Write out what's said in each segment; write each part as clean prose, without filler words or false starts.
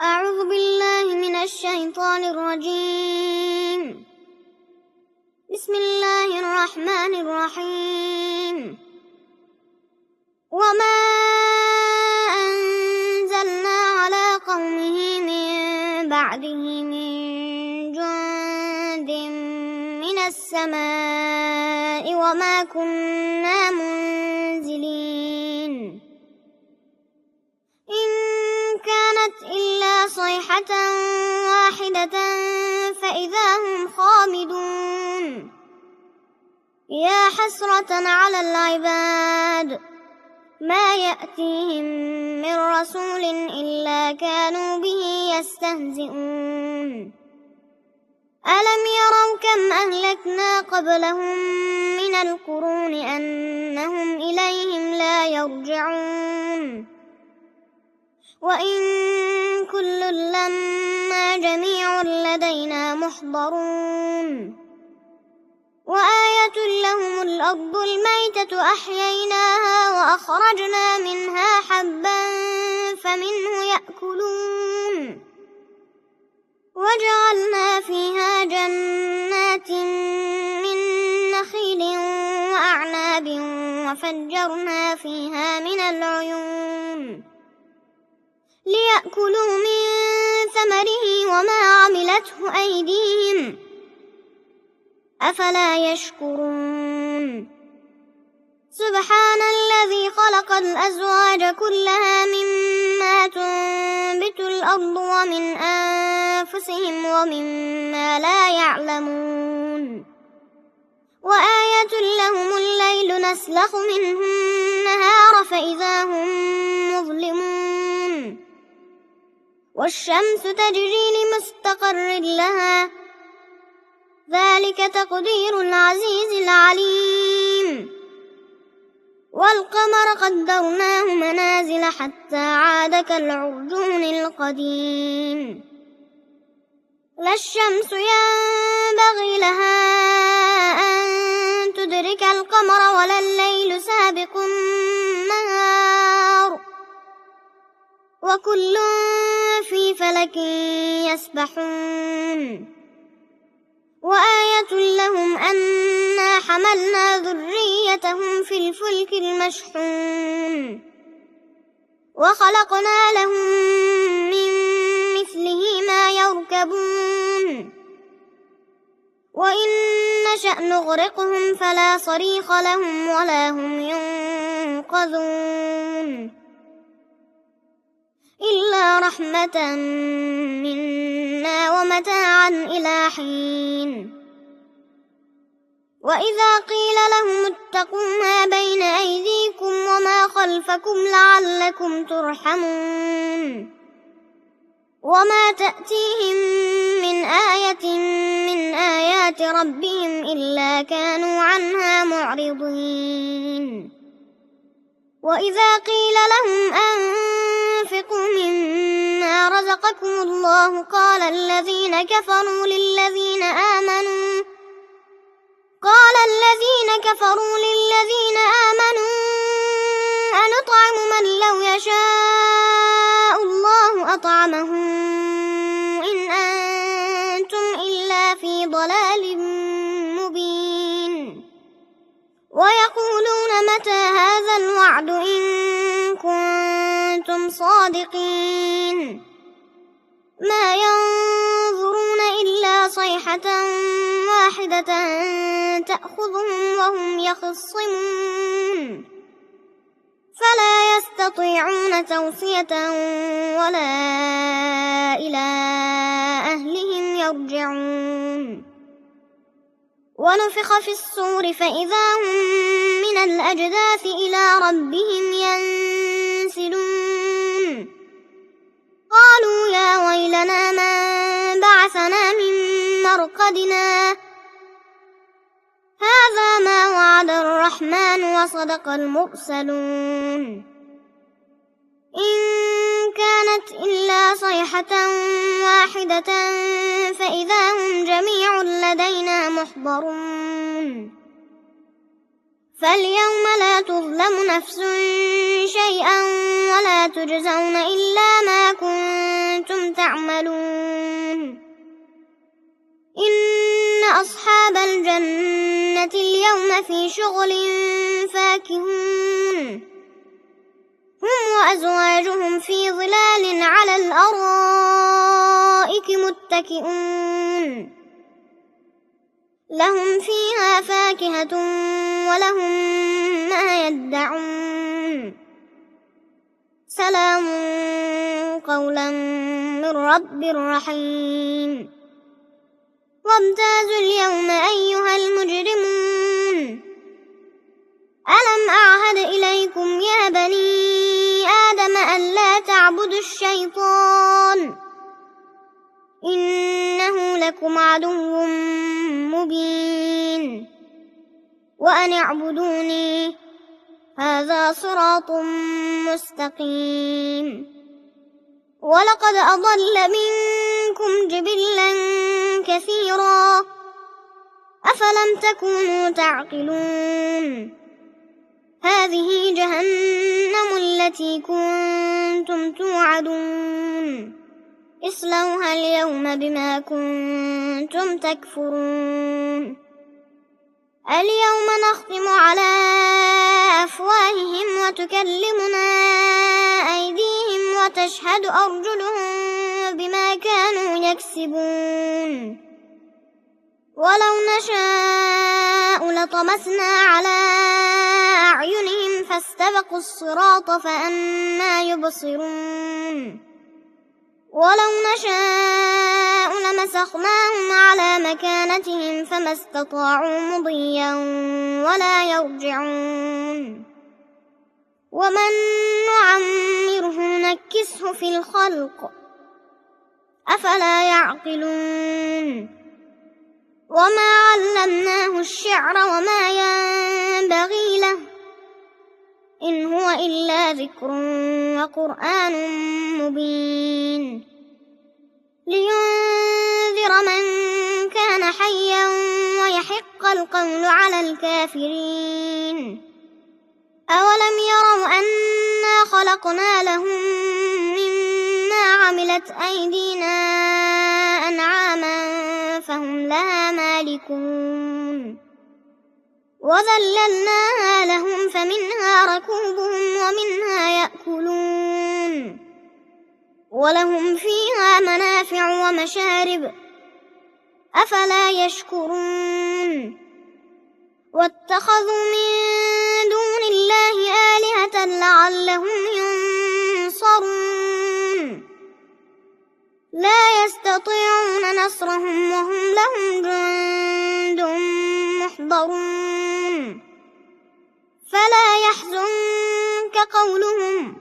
أعوذ بالله من الشيطان الرجيم. بسم الله الرحمن الرحيم. وما أنزلنا على قومه من بعده من جند من السماء وما كنا منزلين إن كانت إلا صيحة واحدة فإذا هم خامدون يا حسرة على العباد ما يأتيهم من رسول إلا كانوا به يستهزئون ألم يروا كم أهلكنا قبلهم من القرون أنهم إليهم لا يرجعون وإن كل لما جميع لدينا محضرون وآية لهم الأرض الميتة أحييناها وأخرجنا منها حبا فمنه يأكلون وجعلنا فيها جنات من نخيل وأعناب وفجرنا فيها من العيون ليأكلوا من ثمره وما عملته أيديهم أفلا يشكرون سبحان الذي خلق الأزواج كلها مما تنبت الأرض ومن أنفسهم ومما لا يعلمون وآية لهم الليل نسلخ منه النهار فإذا هم مظلمون والشمس تجري لمستقر لها ذلك تقدير العزيز العليم والقمر قدرناه منازل حتى عاد كالعرجون القديم لا الشمس ينبغي لها أن تدرك القمر ولا الليل سابق النهار وكل في فلك يسبحون وآية لهم أنا حملنا ذريتهم في الفلك المشحون وخلقنا لهم من مثله ما يركبون وإن نشأ نغرقهم فلا صريخ لهم ولا هم ينقذون إلا رحمة منا ومتاعا إلى حين وإذا قيل لهم اتقوا ما بين أيديكم وما خلفكم لعلكم ترحمون وما تأتيهم من آية من آيات ربهم إلا كانوا عنها معرضين وإذا قيل لهم أنفقوا مما رزقكم الله قال الذين كفروا للذين آمنوا أنطعم من لو يشاء الله أطعمه إن أنتم إلا في ضلال مبين ويقولون متى هذا الوعد إن كنتم صادقين ما ينظرون إلا صيحة واحدة تأخذهم وهم يخصمون فلا يستطيعون توصية ولا إلى أهلهم يرجعون ونفخ في الصور فإذا هم من الأجداث إلى ربهم ينسلون قالوا يا ويلنا من بعثنا من مرقدنا هذا ما وعد الرحمن وصدق المرسلون إن كانت إلا صيحة واحدة فإذا هم جميع لدينا محضرون فاليوم لا تظلم نفس شيئا ولا تجزون إلا ما كنتم يعملون إن أصحاب الجنة اليوم في شغل فاكهون هم وأزواجهم في ظلال على الأرائك متكئون لهم فيها فاكهة ولهم ما يدعون سلام قولا من رب رحيم وامتازوا اليوم أيها المجرمون ألم أعهد إليكم يا بني آدم ألا تعبدوا الشيطان إنه لكم عدو مبين وأن اعبدوني هذا صراط مستقيم ولقد أضل منكم جبلا كثيرا أفلم تكونوا تعقلون هذه جهنم التي كنتم توعدون اصلوها اليوم بما كنتم تكفرون اليوم نختم على أفواههم وتكلمنا أيديهم وتشهد أرجلهم بما كانوا يكسبون ولو نشاء لطمسنا على أعينهم فاستبقوا الصراط فأنى يبصرون ولو نشاء لمسخناهم على مكانتهم فما استطاعوا مضيا ولا يرجعون ومن نعمره نكسه في الخلق أفلا يعقلون وما علمناه الشعر وما ينبغي له إن هو إلا ذكر وقرآن مبين لينذر من كان حيا ويحق القول على الكافرين أولم يروا أنا خلقنا لهم مما عملت أيدينا أنعاما فهم لها مالكون وذللناها لهم فمنها ركوبهم ومنها يأكلون ولهم فيها منافع ومشارب أفلا يشكرون واتخذوا من دون الله آلهة لعلهم ينصرون لا يستطيعون نصرهم وهم لهم جند محضرون فلا يحزنك قولهم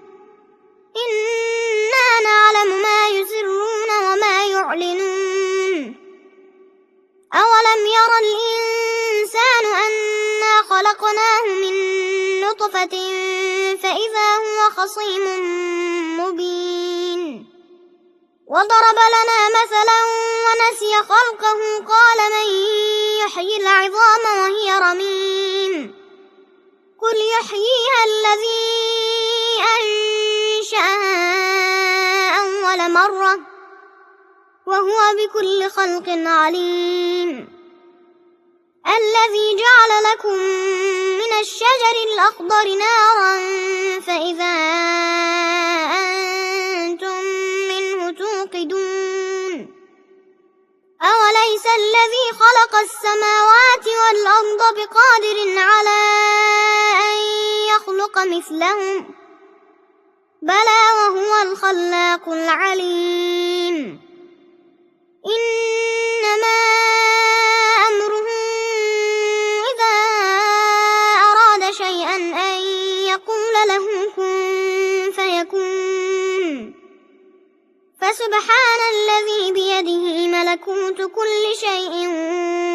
إنا نعلم ما يسرون وما يعلنون أولم ير الإنسان أنا خلقناه من نطفة فإذا هو خصيم مبين وضرب لنا مثلا ونسي خلقه قال من يحيي العظام وهي رميم قل يحييها الذي أنشأها أول مرة وهو بكل خلق عليم الذي جعل لكم من الشجر الأخضر نارا فإذا أنتم منه توقدون أوليس الذي خلق السماوات والأرض بقادر على أن يخلق مثلهم بلى وهو الخلاق العليم إنما أمره إذا أراد شيئا أن يقول له كن فيكون فسبحان الذي بيده ملكوت كل شيء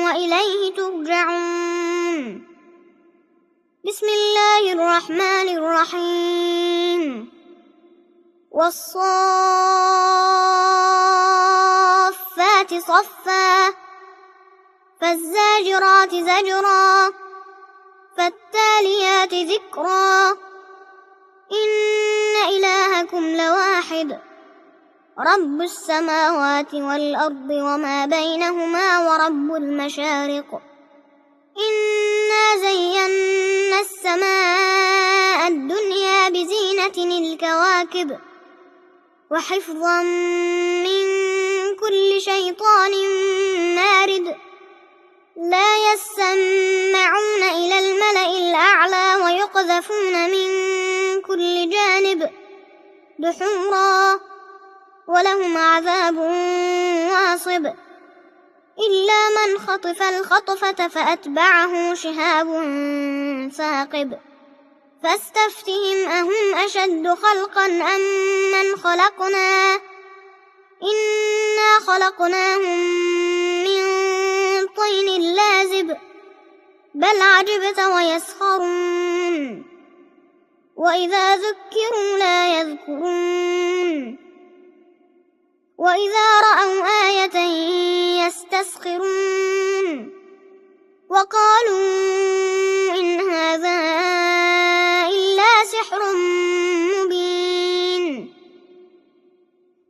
وإليه ترجعون بسم الله الرحمن الرحيم والصافات صفا فالزاجرات زجرا فالتاليات ذكرا إن إلهكم لواحد رب السماوات والأرض وما بينهما ورب المشارق إنا زينا السماء الدنيا بزينة الكواكب وحفظا من كل شيطان مارد لا يسمعون إلى الملأ الأعلى ويقذفون من كل جانب دحورا ولهم عذاب واصب إلا من خطف الخطفة فأتبعه شهاب ثاقب فاستفتهم أهم أشد خلقا أم من خلقنا إنا خلقناهم من طين لازب بل عجبت ويسخرون وإذا ذكروا لا يذكرون وإذا رأوا آية يستسخرون وقالوا إن هذا إلا سحر مبين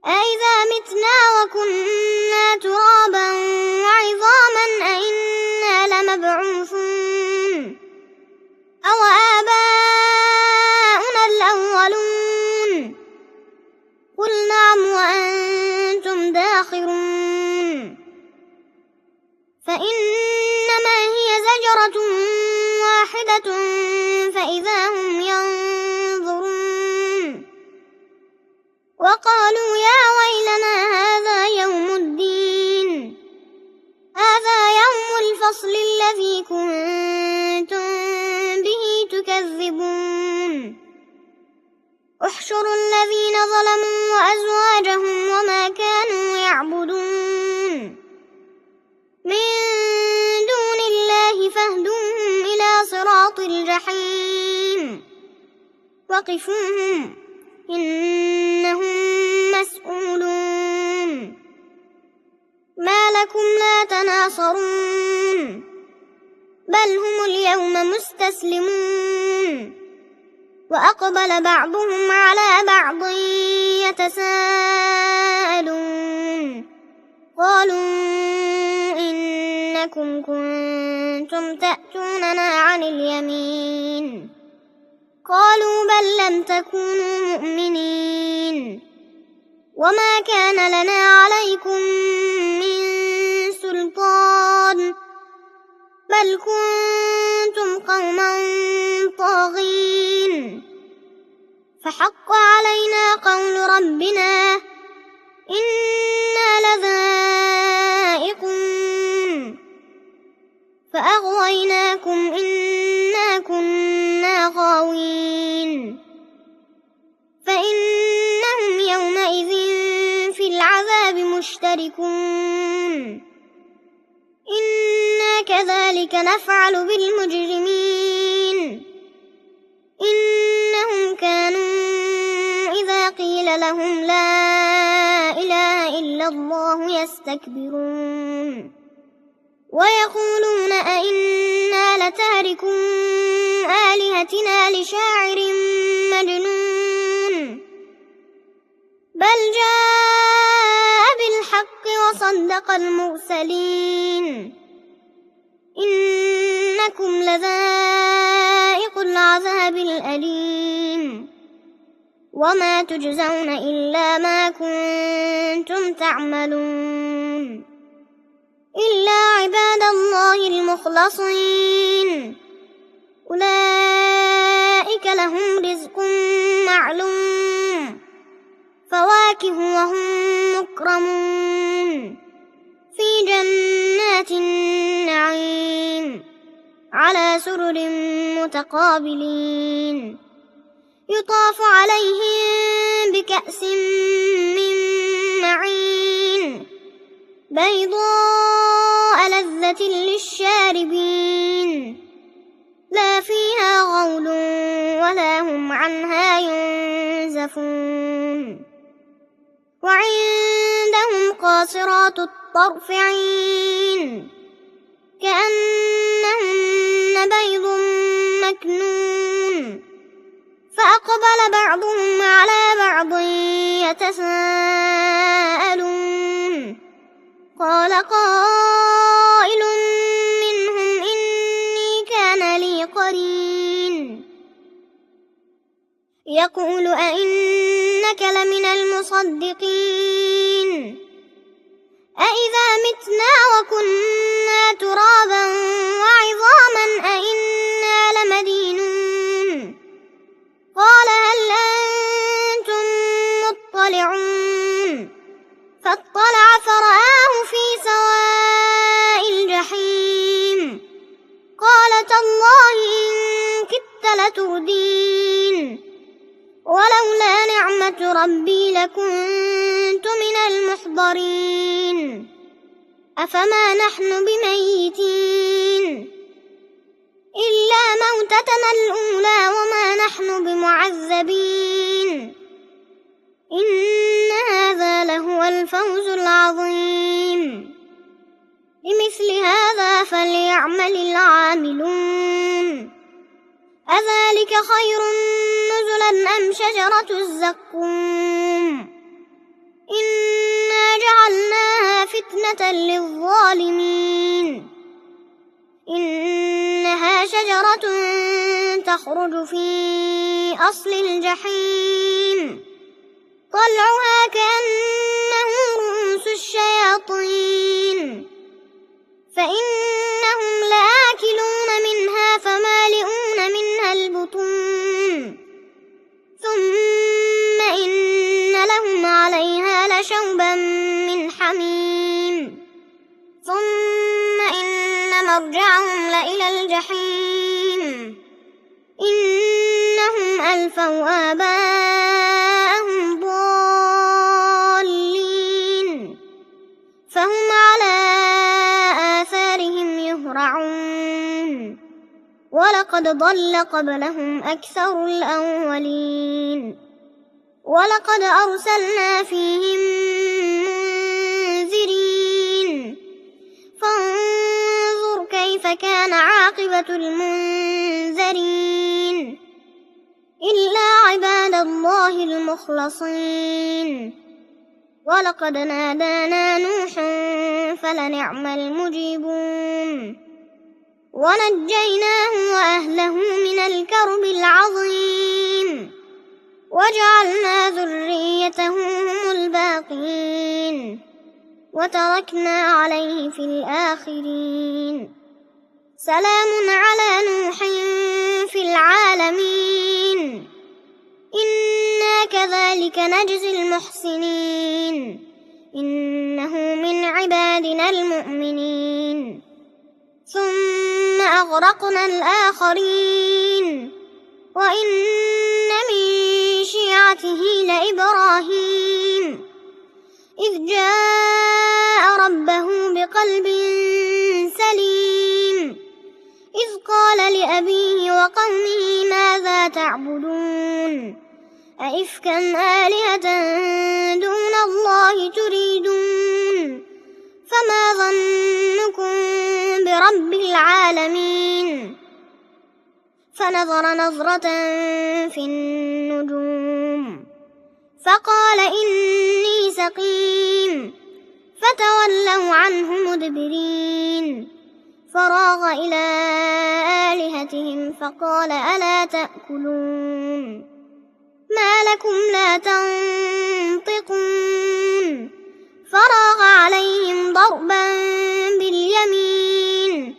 أإذا متنا وكنا ترابا وعظاما أإنا لمبعوثون أو آباؤنا الأولون قل نعم وأنتم داخرون فإنما هي زجرة واحدة فإذا هم ينظرون وقالوا يا ويلنا هذا يوم الدين هذا يوم الفصل الذي كنتم به تكذبون احشروا الذين ظلموا وأزواجهم وما كانوا يعبدون من دون الله فاهدوهم إلى صراط الجحيم وقفوهم إنهم مسؤولون ما لكم لا تناصرون بل هم اليوم مستسلمون وأقبل بعضهم على بعض يتساءلون قالوا إنكم كنتم تأتوننا عن اليمين قالوا بل لم تكونوا مؤمنين وما كان لنا عليكم من سلطان بل كنتم قوما طاغين فحق علينا قول ربنا إنا لذائقون فأغويناكم إنا كنا غاوين فإنهم يومئذ في العذاب مشتركون إنا كذلك نفعل بالمجرمين إنهم كانوا إذا قيل لهم لا إله إلا الله يستكبرون ويقولون أئنا لتاركو آلهتنا لشاعر مجنون بل جاء بالحق وصدق المرسلين إنكم لذائق العذاب الأليم وما تجزون إلا ما كنتم تعملون إلا عباد الله المخلصين أولئك لهم رزق معلوم فواكه وهم مكرمون في جنات النعيم على سرر متقابلين يطاف عليهم بكأس من معين بيضاء لذة للشاربين لا فيها غول ولا هم عنها ينزفون وعندهم قاصرات الطرف عين كأنهن بيض مكنون فأقبل بعضهم على بعض يتساءلون قائل منهم إني كان لي قرين يقول أئنك لمن المصدقين أئذا متنا وكنا ترابا وعظاما أئنا لمدينون قال هل أنتم مطلعون فاطلع فرآه في سواء الجحيم قال تالله إن كدت لتردين ولولا نعمة ربي لكنت من المحضرين أفما نحن بميتين إلا موتتنا الأولى وما نحن بمعذبين إن هذا لهو الفوز العظيم لمثل هذا فليعمل العاملون أذلك خير نزلا أم شجرة الزقوم إنا جعلناها فتنة للظالمين إنها شجرة تخرج في أصل الجحيم طلعها كأنه رؤوس الشياطين فإنهم لآكلون منها فمالئون منها البطون ثم إن لهم عليها لشوبا من حميم ثم إن مرجعهم لإلى الجحيم إنهم ألفوا آباءهم ضالين فهم على آثارهم يهرعون ولقد ضل قبلهم أكثر الأولين ولقد أرسلنا فيهم منذرين فانظر كيف كان عاقبة المنذرين إلا عباد الله المخلصين ولقد نادانا نوح فلنعم المجيبون ونجيناه وأهله من الكرب العظيم وجعلنا ذريته هم الباقين وتركنا عليه في الآخرين سلام على نوح في العالمين إنا كذلك نجزي المحسنين إنه من عبادنا المؤمنين ثم أغرقنا الآخرين وإن من شيعته لإبراهيم إذ جاء ربه بقلب سليم إذ قال لأبيه وقومه ماذا تعبدون أئفكا آلهة دون الله تريدون فما ظنكم برب العالمين فنظر نظرة في النجوم فقال إني سقيم فتولوا عنه مدبرين فراغ إلى آلهتهم فقال ألا تأكلون ما لكم لا تنطقون فراغ عليهم ضربا باليمين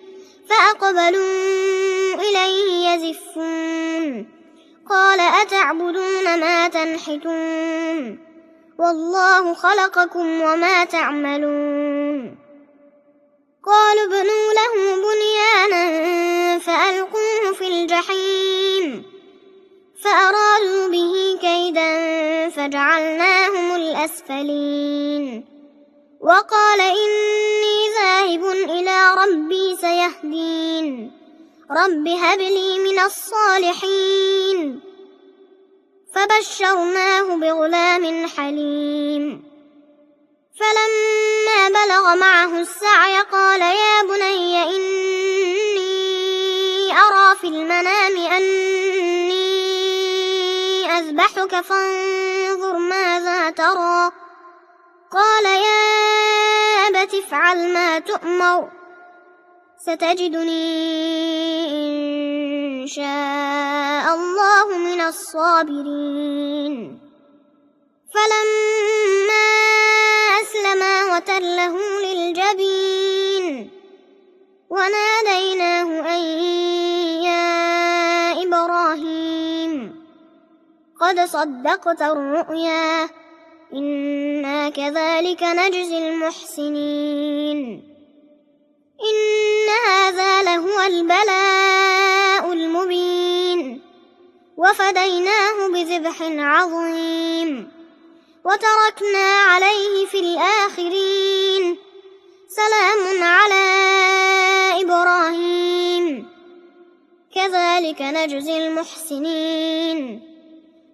فأقبلوا إليه يزفون قال أتعبدون ما تنحتون والله خلقكم وما تعملون قالوا ابنوا له بنيانا فألقوه في الجحيم فأرادوا به كيدا فجعلناهم الأسفلين وقال إني ذاهب إلى ربي سيهدين رب هب لي من الصالحين فبشرناه بغلام حليم فلما بلغ معه السعي قال يا بني إني أرى في المنام أني أذبحك فانظر ماذا ترى قال يا أبت افعل ما تؤمر ستجدني إن شاء الله من الصابرين فلما أسلما وتله للجبين وناديناه أن يا إبراهيم قد صدقت الرؤيا إنا كذلك نجزي المحسنين إن هذا لهو البلاء المبين وفديناه بذبح عظيم وتركنا عليه في الآخرين سلام على إبراهيم كذلك نجزي المحسنين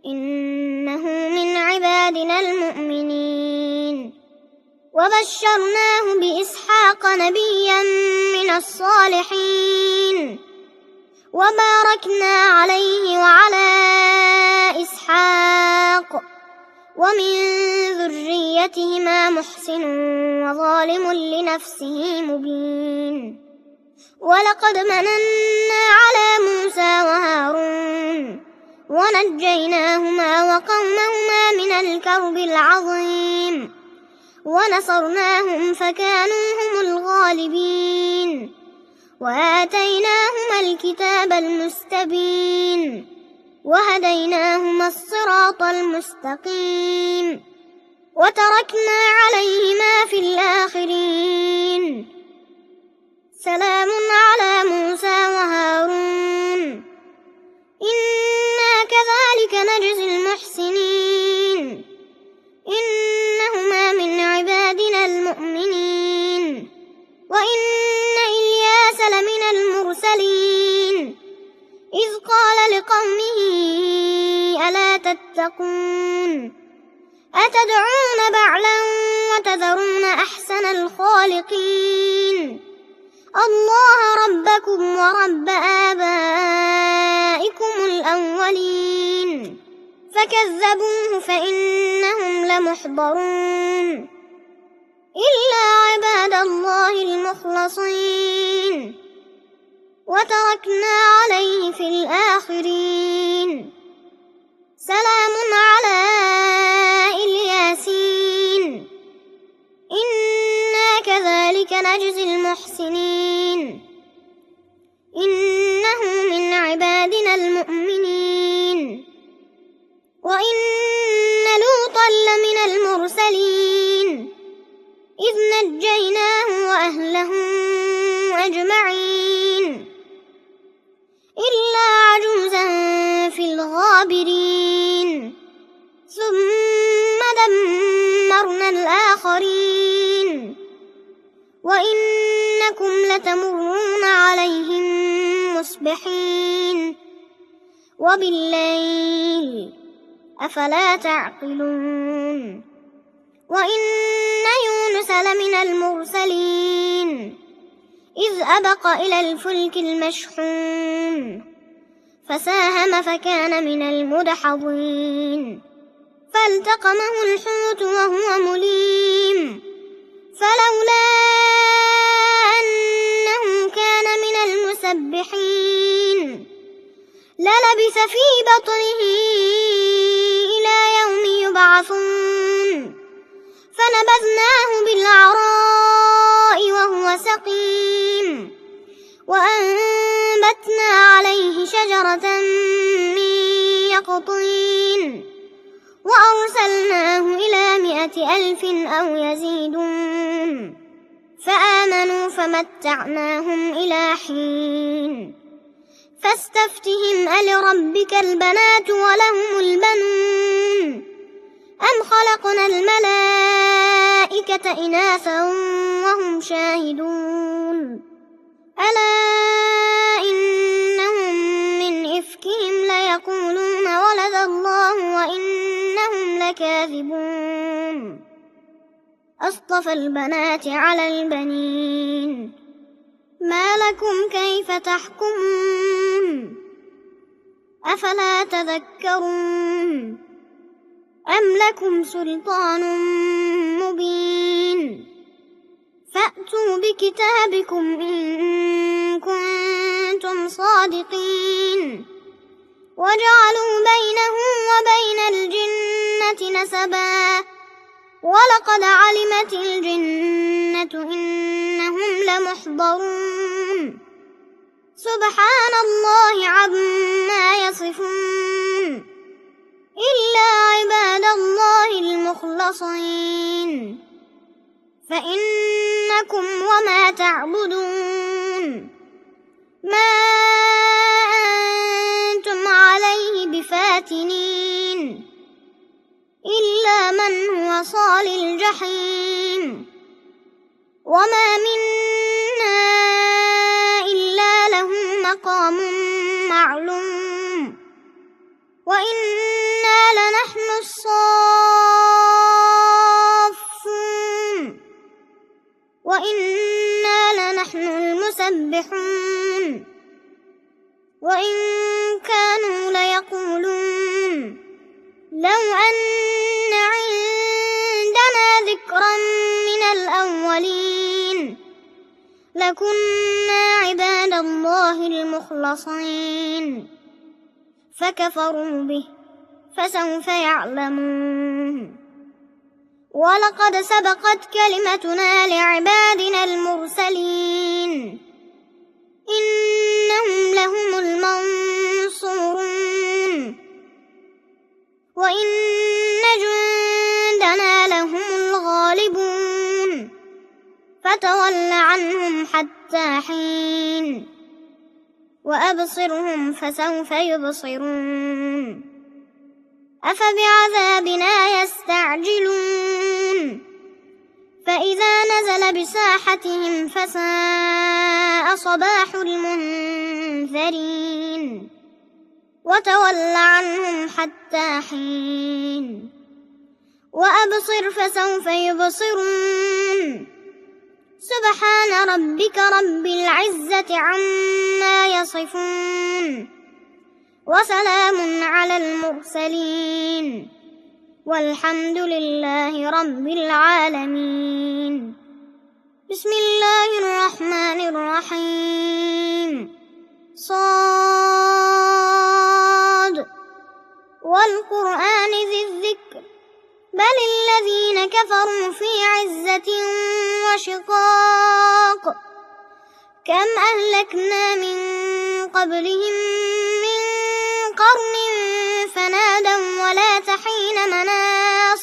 إنه من عبادنا المؤمنين وبشرناه بإسحاق نبيا من الصالحين وباركنا عليه وعلى إسحاق ومن ذريتهما محسن وظالم لنفسه مبين ولقد مننا على موسى وهارون ونجيناهما وقومهما من الكرب العظيم ونصرناهم فكانوا هم الغالبين وآتيناهما الكتاب المستبين وهديناهما الصراط المستقيم وتركنا عليهما في الآخرين سلام على موسى وهارون إنا كذلك نجزي المحسنين إنهما من عبادنا المؤمنين وإن إلياس لمن المرسلين إذ قال لقومه ألا تتقون أتدعون بعلا وتذرون أحسن الخالقين الله ربكم ورب آبائكم الأولين فكذبوه فإنهم لمحضرون إلا عباد الله المخلصين وتركنا عليه في الآخرين سلام على الياسين إنا كذلك نجزي المحسنين إنه من عبادنا المؤمنين وإن لوطا لمن المرسلين إذ نجيناه وأهله أجمعين إلا عجوزا في الغابرين ثم دمرنا الآخرين وإنكم لتمرون عليهم مصبحين وبالليل أفلا تعقلون وإن يونس لمن المرسلين إذ أبق إلى الفلك المشحون فساهم فكان من المدحضين فالتقمه الحوت وهو مليم فلولا أنه كان من المسبحين للبث في بطنه إلى يوم يبعثون فنبذناه بالعراء وهو سقيم وأنبتنا عليه شجرة من يقطين وأرسلناه إلى 100,000 أو يزيدون فآمنوا فمتعناهم إلى حين فاستفتهم ألربك البنات ولهم البنون أم خلقنا الملائكة إناثا وهم شاهدون ألا إنهم من إفكهم ليقولون ولد الله وإنهم لكاذبون أصطفى البنات على البنين ما لكم كيف تحكمون أفلا تذكرون أم لكم سلطان مبين كتابكم إن كنتم صادقين وجعلوا بينه وبين الجنة نسبا ولقد علمت الجنة إنهم لمحضرون سبحان الله عما يصفون إلا عباد الله المخلصين فإنكم وما تعبدون ما أنتم عليه بفاتنين إلا من هو صال الجحيم وما منا إلا له مقام معلوم وإنا لنحن الصافون وإنا لنحن المسبحون وإن كانوا ليقولون لو أن عندنا ذكرا من الأولين لكنا عباد الله المخلصين فكفروا به فسوف يعلمون ولقد سبقت كلمتنا لعبادنا المرسلين إنهم لهم المنصورون وإن جندنا لهم الغالبون فتول عنهم حتى حين وأبصرهم فسوف يبصرون أفبعذابنا يستعجلون فإذا نزل بساحتهم فساء صباح المنذرين وتول عنهم حتى حين وأبصر فسوف يبصرون سبحان ربك رب العزة عما يصفون وسلام على المرسلين والحمد لله رب العالمين بسم الله الرحمن الرحيم صاد والقرآن ذي الذكر بل الذين كفروا في عزة وشقاق كم أهلكنا من قبلهم من قرن فنادوا ولا تحين مناص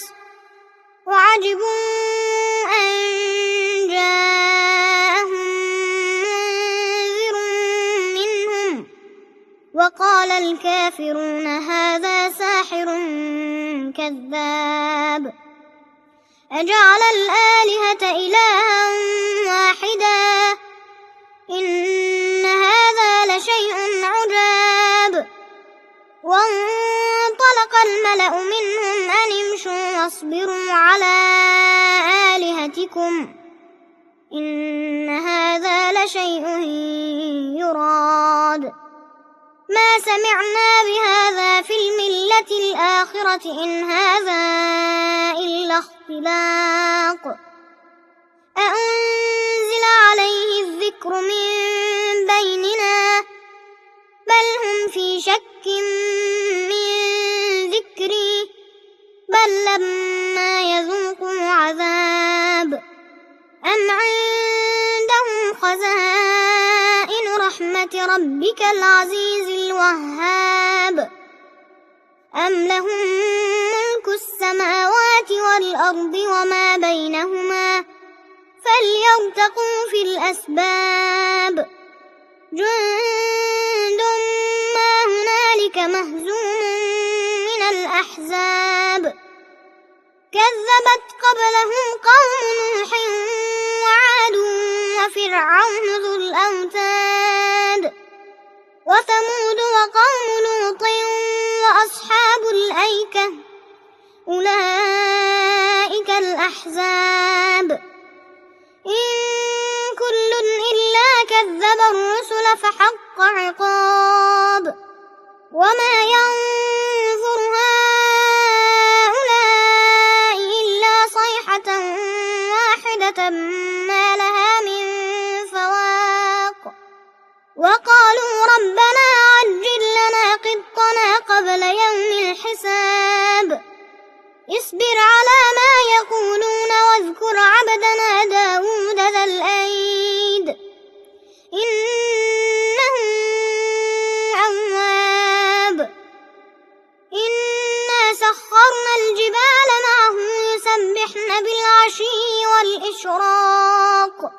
وعجبوا أن جاءهم منذر منهم وقال الكافرون هذا ساحر كذاب أجعل الآلهة إلها واحدا إن هذا لشيء عجاب وانطلق الملأ منهم أن امشوا واصبروا على آلهتكم إن هذا لشيء يراد ما سمعنا بهذا في الملة الآخرة إن هذا إلا اختلاق أأنزل عليه الذكر من بيننا بل هم في شك من ذكري بل لما يذوقوا عذاب أم عندهم خزائن رحمة ربك العزيز الوهاب أم لهم ملك السماوات والأرض وما بينهما فليرتقوا في الأسباب جند ما هنالك مهزوم من الأحزاب كذبت قبلهم قوم نوح وعاد وفرعون ذو الأوتاد وثمود وقوم لوط وأصحاب الأيكة أولئك الأحزاب إن كل إلا كذب الرسل فحق عقاب وما ينظر هؤلاء إلا صيحة واحدة ما لها من وقالوا ربنا عجل لنا قطنا قبل يوم الحساب اصبر على ما يقولون واذكر عبدنا داود ذا الأيد إنه أواب إنا سخرنا الجبال معه يسبحن بالعشي والإشراق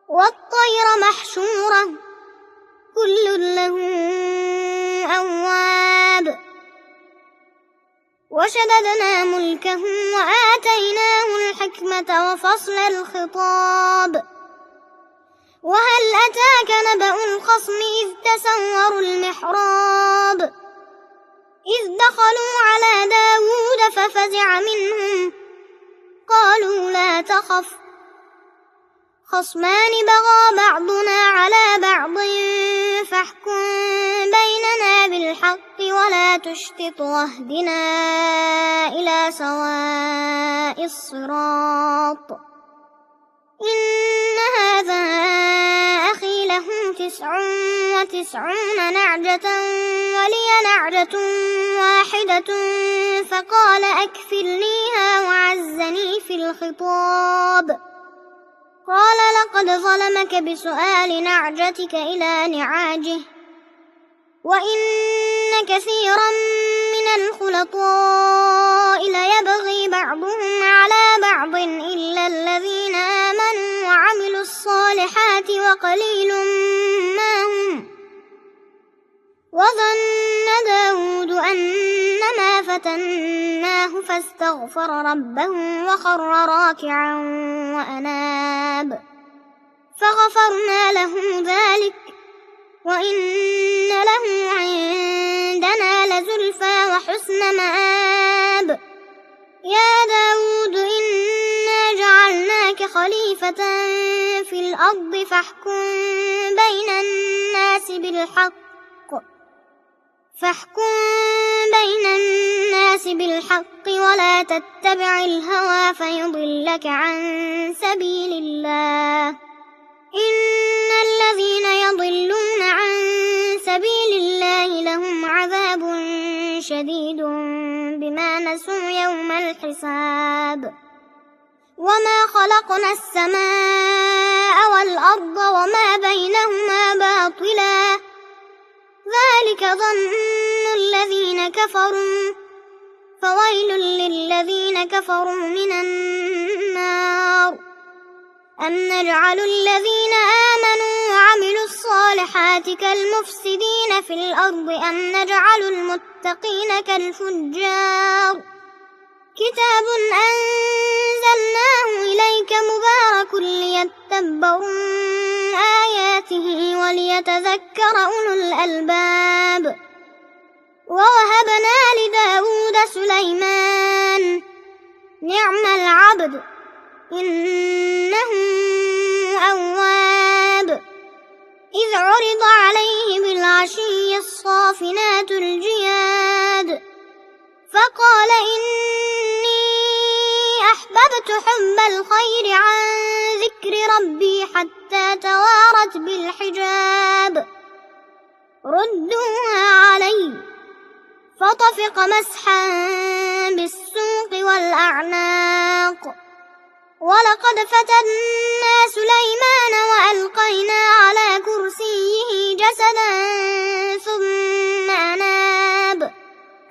والطير محشورة كل له أواب وشددنا ملكه وآتيناه الحكمة وفصل الخطاب وهل أتاك نبأ الخصم إذ تسوروا المحراب إذ دخلوا على داود ففزع منهم قالوا لا تخف خصمان بغى بعضنا على بعض فاحكم بيننا بالحق ولا تشطط واهدنا إلى سواء الصراط إن هذا أخي له 99 نعجة ولي نعجة واحدة فقال أكفلنيها وعزني في الخطاب قال لقد ظلمك بسؤال نعجتك إلى نعاجه وإن كثيرا من الخلطاء ليبغي بعضهم على بعض إلا الذين آمنوا وعملوا الصالحات وقليل ما هم وظن داود أنما فتناه فاستغفر ربه وخر راكعا وأناب فغفرنا له ذلك وإن له عندنا لزلفى وحسن مآب يا داود إنا جعلناك خليفة في الأرض فاحكم بين الناس بالحق ولا تتبع الهوى فيضلك عن سبيل الله إن الذين يضلون عن سبيل الله لهم عذاب شديد بما نسوا يوم الحساب وما خلقنا السماء والأرض وما بينهما باطلا ذلك ظن الذين كفروا فويل للذين كفروا من النار أم نجعل الذين آمنوا وعملوا الصالحات كالمفسدين في الأرض أم نجعل المتقين كالفجار كتاب أنزلناه إليك مبارك ليتدبروا آياته وليتذكر أولو الألباب ووهبنا لداود سليمان نعم العبد إنه أواب إذ عرض عليه بالعشي الصافنات الجياد فقال إني أحببت حب الخير عن ذكر ربي حتى توارت بالحجاب ردوها علي فطفق مسحا بالسوق والأعناق ولقد فتنا سليمان وألقينا على كرسيه جسدا ثم أناب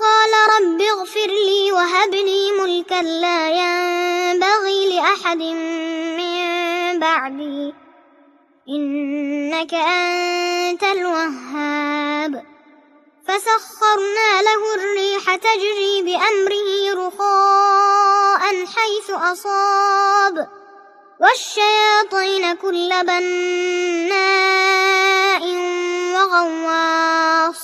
قال رب اغفر لي وهب لي ملكا لا ينبغي لأحد من بعدي إنك أنت الوهاب فسخرنا له الريح تجري بأمره رخاء حيث أصاب والشياطين كل بناء وغواص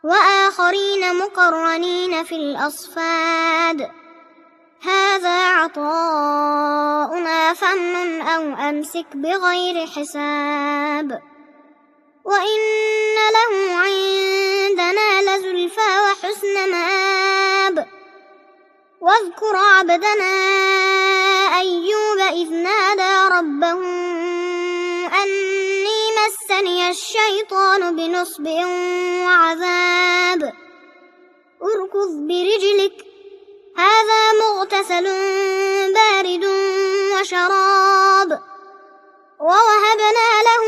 وآخرين مقرنين في الأصفاد هذا عطاؤنا فامنن أو أمسك بغير حساب وإن له عندنا لزلفى وحسن مآب واذكر عبدنا أيوب إذ نادى ربه أني مسني الشيطان بنصب وعذاب اركض برجلك هذا مغتسل بارد وشراب ووهبنا له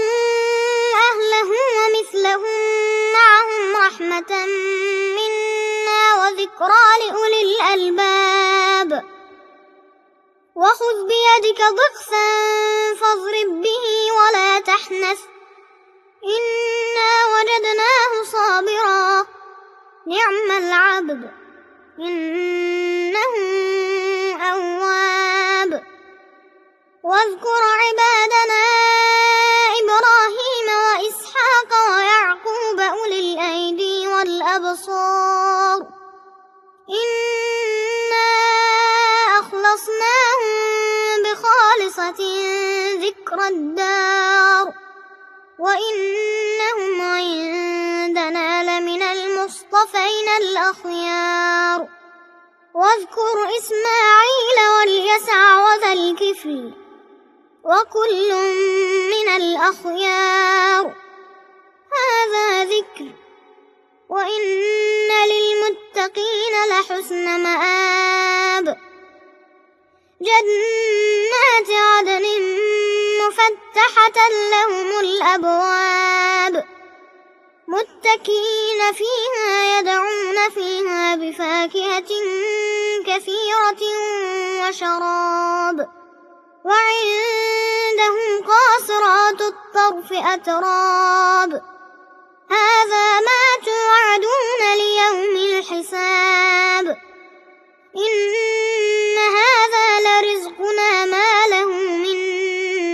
أهله ومثلهم معهم رحمة منا وذكرى لأولي الألباب وخذ بيدك ضغثا فاضرب به ولا تحنث إنا وجدناه صابرا نعم العبد إنه أواب واذكر عبادنا إبراهيم وإسحاق ويعقوب أولي الأيدي والأبصار إنا أخلصناهم بخالصة ذكر الدار وإنهم عندنا لمن المصطفين الأخيار واذكر إسماعيل واليسع وذا الكفل وكل من الأخيار هذا ذكر وإن للمتقين لحسن مآب جنات عدن مفتحة لهم الأبواب متكئين فيها يدعون فيها بفاكهة كثيرة وشراب وعندهم قاصرات الطرف أتراب هذا ما توعدون ليوم الحساب إن هذا لرزقنا ما له من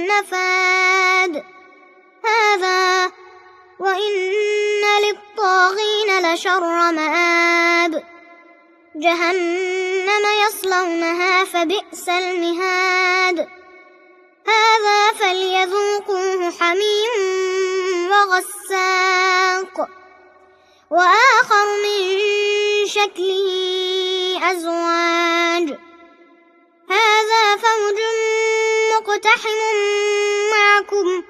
نفاد هذا وإن للطاغين لشر مآب جهنم يصلونها فبئس المهاد هذا فليذوقوه حميم وغساق وآخر من شكله أزواج هذا فوج مقتحم معكم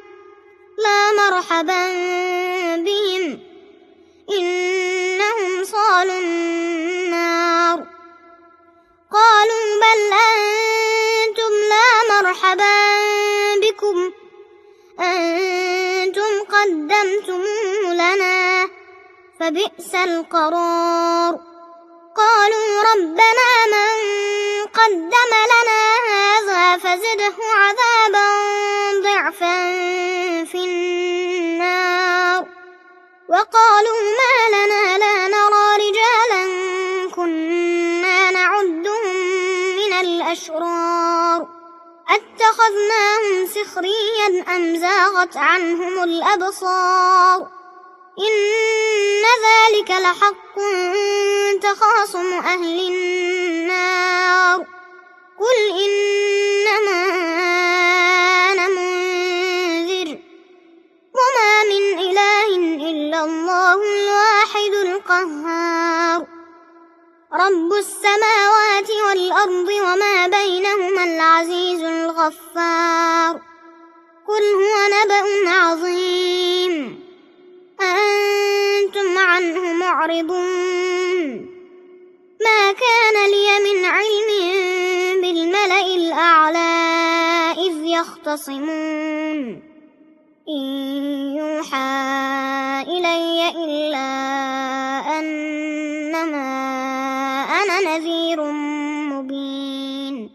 لا مرحبا بهم إنهم صالوا النار قالوا بل أنتم لا مرحبا بكم أنتم قدمتموه لنا فبئس القرار قالوا ربنا من قدم لنا هذا فزده عذابا ضعفا في النار وقالوا ما لنا لا نرى رجالا كنا نعدهم من الأشرار أتخذناهم سخريا أم زاغت عنهم الأبصار إن ذلك لحق تخاصم أهل النار قل إنما أنا منذر وما من إله إلا الله الواحد القهار رب السماوات والأرض وما بينهما العزيز الغفار قل هو نبأ عظيم أنتم عنه معرضون ما كان لي من علم بالملأ الأعلى إذ يختصمون إن يوحى إلي إلا أنما أنا نذير مبين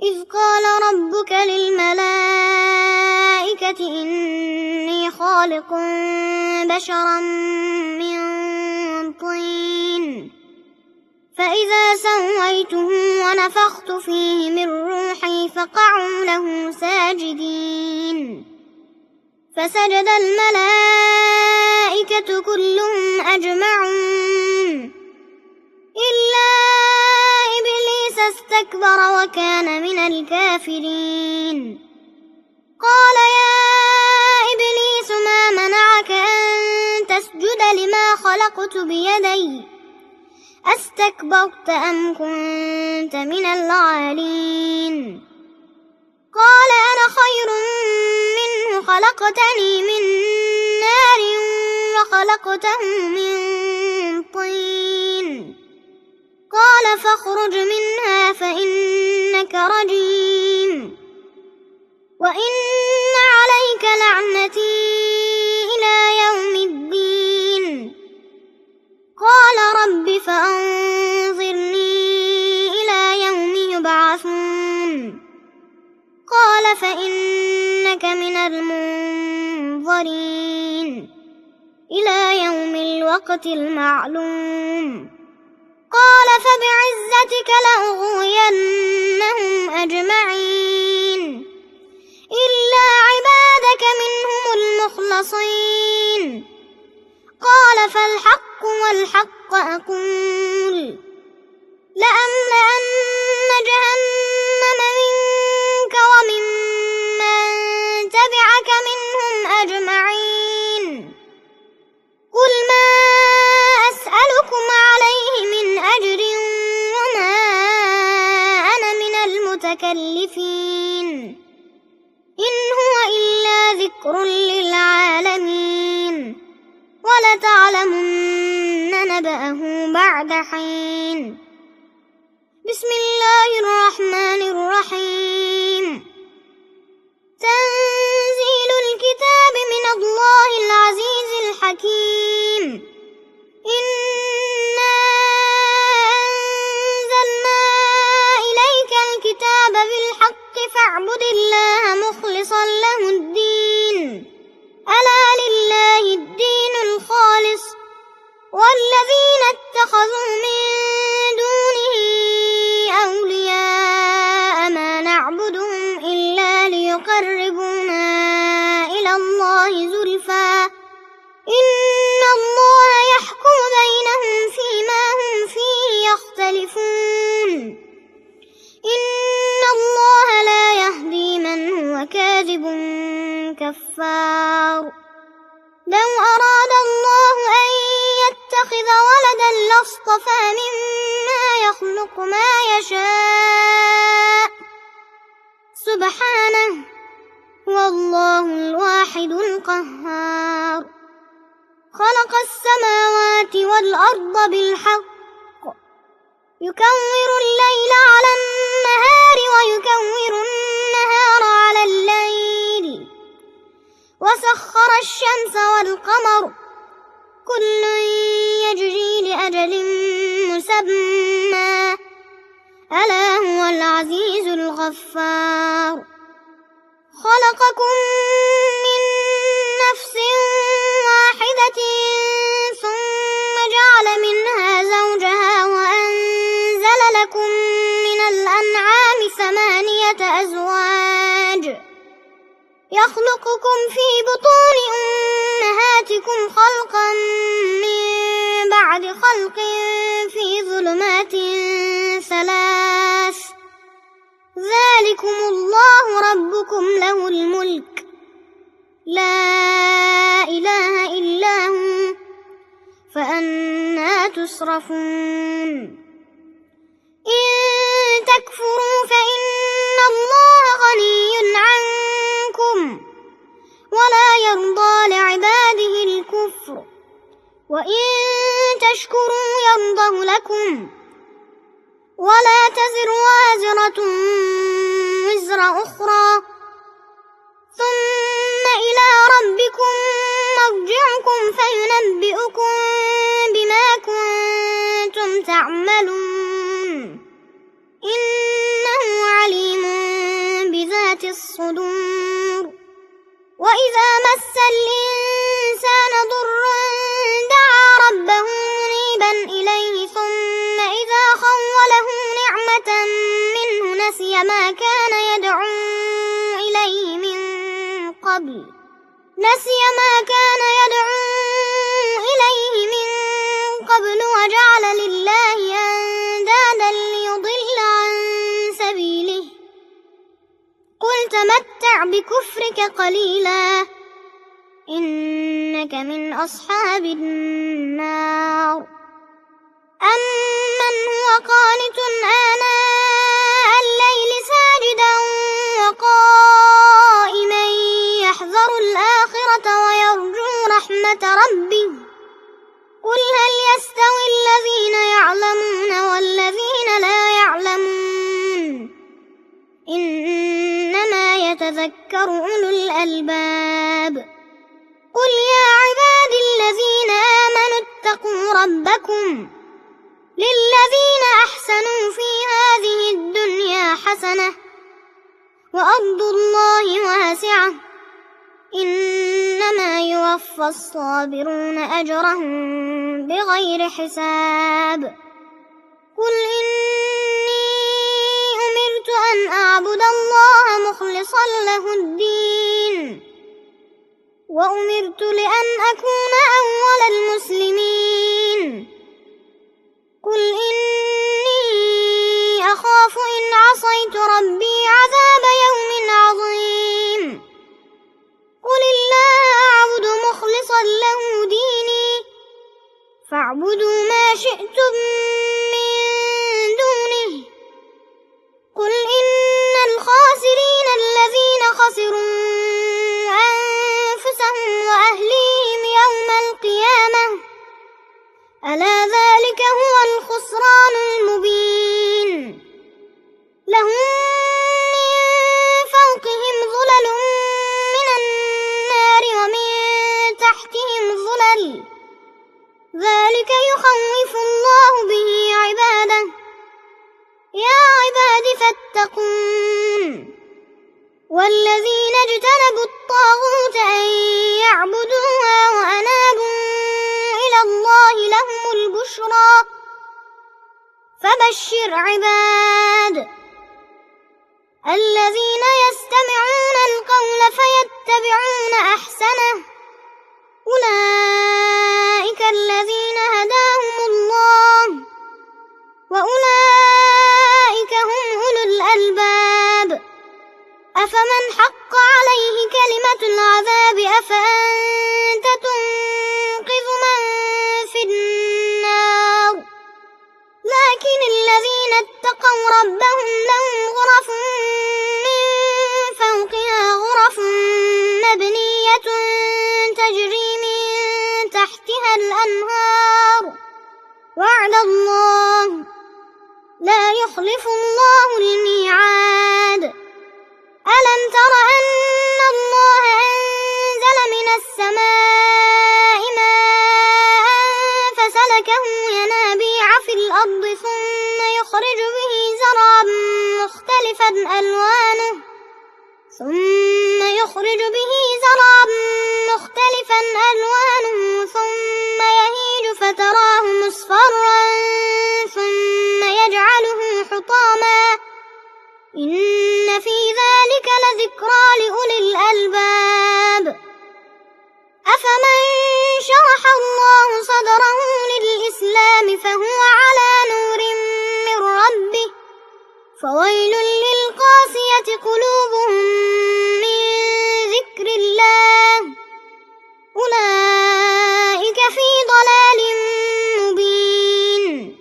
إذ قال ربك للملائكة إني خالق بشرا من طين فإذا سويته ونفخت فيه من روحي فقعوا له ساجدين فسجد الملائكة كلهم أجمعون إلا إبليس استكبر وكان من الكافرين قال يا إبليس ما منعك أن تسجد لما خلقت بيدي أستكبرت أم كنت من العالين قال أنا خير منه خلقتني من نار وخلقته من طين قال فاخرج منها فإنك رجيم وإن عليك لعنتي إلى يوم الدين قال رب فأنظرني إلى يوم يبعثون قال فإنك من المنظرين إلى يوم الوقت المعلوم قال فبعزتك لأغوينهم أجمعين إلا عبادك منهم المخلصين قال فالحق والحق أقول لأملأن جهنم منك وممن تبعك منهم أجمعين قل ما أسألكم عليه من أجر وما أنا من المتكلفين إن هو إلا ذكر للعالمين ولتعلمن نبأه بعد حين بسم الله الرحمن الرحيم تنزيل الكتاب من الله العزيز الحكيم إنا أنزلنا إليك الكتاب بالحق فاعبد الله مخلصا له الدين ألا لله الدين الخالص والذين اتخذوا من دونه أولياء ما نعبدهم إلا ليقربونا إلى الله زلفى إن الله يحكم بينهم فيما هم فيه يختلفون إن الله لا يهدي من هو كاذب كفار لو أراد الله أن يتخذ ولدا لاصطفى مما يخلق ما يشاء سبحانه هو الله الواحد القهار خلق السماوات والأرض بالحق يكور الليل على النهار ويكور النهار على الليل وسخر الشمس والقمر كل يجري لأجل مسمى ألا هو العزيز الغفار خلقكم من نفس واحدة ثم جعل منها زوجها وأنزل لكم من الأنعام 8 أزواج يخلقكم في بطون أمهاتكم خلقا من بعد خلق في ظلمات 3 ذلكم الله ربكم له الملك لا إله إلا هو فأنى تصرفون إن تكفروا فإن الله غني عنكم ولا يرضى لعباده الكفر وإن تشكروا يرضه لكم ولا تزر وازرة وزر أخرى ثم إلى ربكم مرجعكم فينبئكم بما كنتم تعملون إنه عليم بذات الصدور وإذا مس الإنسان ضر دعا ربه منيبا إليه ثم إذا خوله نعمة منه نسي ما كان يدعو إليه من قبل وجعل لله أندادا ليضل عن سبيله قل تمتع بكفرك قليلا إنك من أصحاب النار أمن هو قانت آناء الليل ساجدا وقائما يحذر رحمة ربه قل هل يستوي الذين يعلمون والذين لا يعلمون إنما يتذكر أولو الألباب قل يا عبادي الذين آمنوا اتقوا ربكم للذين أحسنوا في هذه الدنيا حسنة وأرض الله واسعة إنما يوفى الصابرون أجرهم بغير حساب قل إني أمرت أن أعبد الله مخلصا له الدين وأمرت لأن أكون أول المسلمين قل إني أخاف إن عصيت ربي عذاب يوم عظيم قل الله أعبد مخلصا له ديني فاعبدوا ما شئتم من دونه قل إن الخاسرين الذين خسروا أنفسهم وأهليهم يوم القيامة ألا ذلك هو الخسران المبين لهم من فوقهم ظلل من النار ومن تحتهم ظلل ذلك يخوف الله به عباده يا عباد فاتقون والذين اجتنبوا الطاغوت أن يعبدوها وأنابوا إلى الله لهم البشرى فبشر عباد الذين يستمعون القول فيتبعون أحسنه أولئك الذين هداهم الله وأولئك هم أولو الألباب أفمن حق عليه كلمة العذاب أفأنت تنقذ من في النار لكن الذين اتقوا ربهم لهم غرف من فوقها غرف مبنية تجري من تحتها الأنهار وعد الله لا يخلف الله الميعاد ألم تر أن الله أنزل من السماء ماء فسلكه ينابيع في الأرض ثم يخرج به زرعا مختلفا ألوانه ثم يهيج فتراه مصفرا ثم يجعله حطاما إن في ذلك لذكرى لأولي الألباب أفمن شرح الله صدره للإسلام فهو على نور من ربه فويل للقاسية قلوبهم من ذكر الله أولئك في ضلال مبين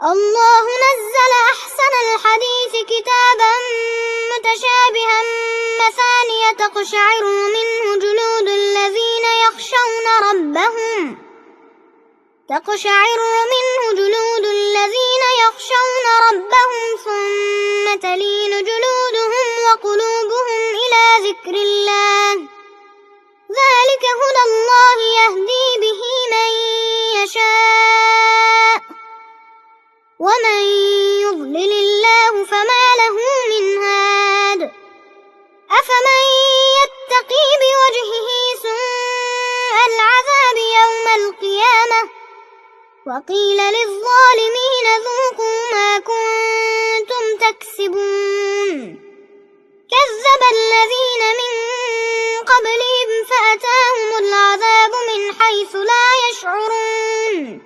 الله نزل أحسن الحديث كتابا متشابها مثانية تقشعر منه جلود الذين يخشون ربهم ثم تلين جلودهم وقلوبهم إلى ذكر الله ذلك هدى الله يهدي به من يشاء ومن يضلل الله فما له من هاد أفمن يتقي بوجهه سوء العذاب يوم القيامة وقيل للظالمين ذوقوا ما كنتم تكسبون كذب الذين من قبلهم فأتاهم العذاب من حيث لا يشعرون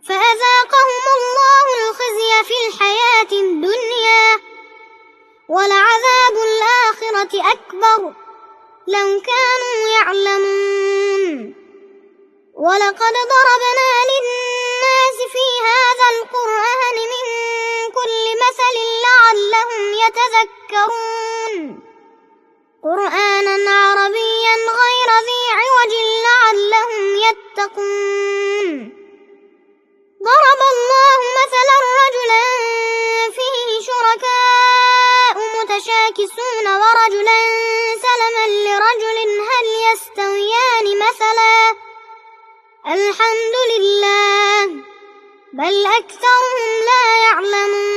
فأذاقهم الله الخزي في الحياة الدنيا ولعذاب الآخرة أكبر لو كانوا يعلمون ولقد ضربنا للناس في هذا القرآن من كل مثل لعلهم يتذكرون قرآنا عربيا غير ذي عوج لعلهم يتقون. ضرب الله مثلا رجلا فيه شركاء متشاكسون ورجلا سلما لرجل هل يستويان مثلا الحمد لله بل أكثرهم لا يعلمون.